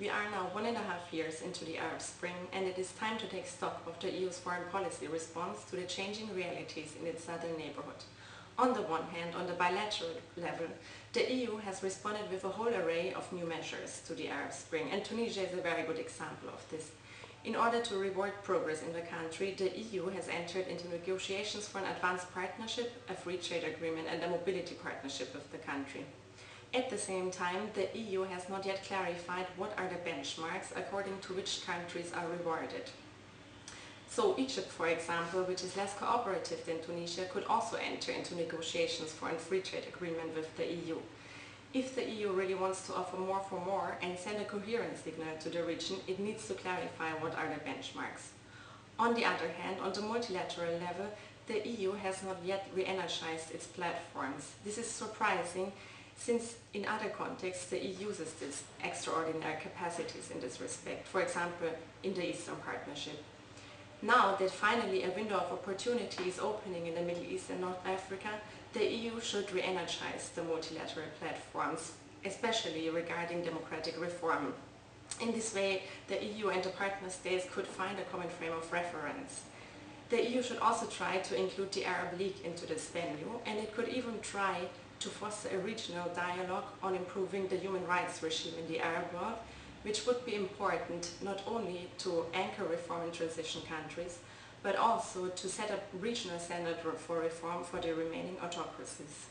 We are now 1.5 years into the Arab Spring, and it is time to take stock of the EU's foreign policy response to the changing realities in its southern neighborhood. On the one hand, on the bilateral level, the EU has responded with a whole array of new measures to the Arab Spring, and Tunisia is a very good example of this. In order to reward progress in the country, the EU has entered into negotiations for an advanced partnership, a free trade agreement and a mobility partnership with the country. At the same time, the EU has not yet clarified what are the benchmarks according to which countries are rewarded. So Egypt, for example, which is less cooperative than Tunisia, could also enter into negotiations for a free trade agreement with the EU. If the EU really wants to offer more for more and send a coherent signal to the region, it needs to clarify what are the benchmarks. On the other hand, on the multilateral level, the EU has not yet re-energized its platforms. This is surprising, since in other contexts the EU uses its extraordinary capacities in this respect, for example in the Eastern Partnership. Now that finally a window of opportunity is opening in the Middle East and North Africa, the EU should re-energize the multilateral platforms, especially regarding democratic reform. In this way, the EU and the partner states could find a common frame of reference. The EU should also try to include the Arab League into this venue, and it could even try to foster a regional dialogue on improving the human rights regime in the Arab world, which would be important not only to anchor reform in transition countries, but also to set up regional standards for reform for the remaining autocracies.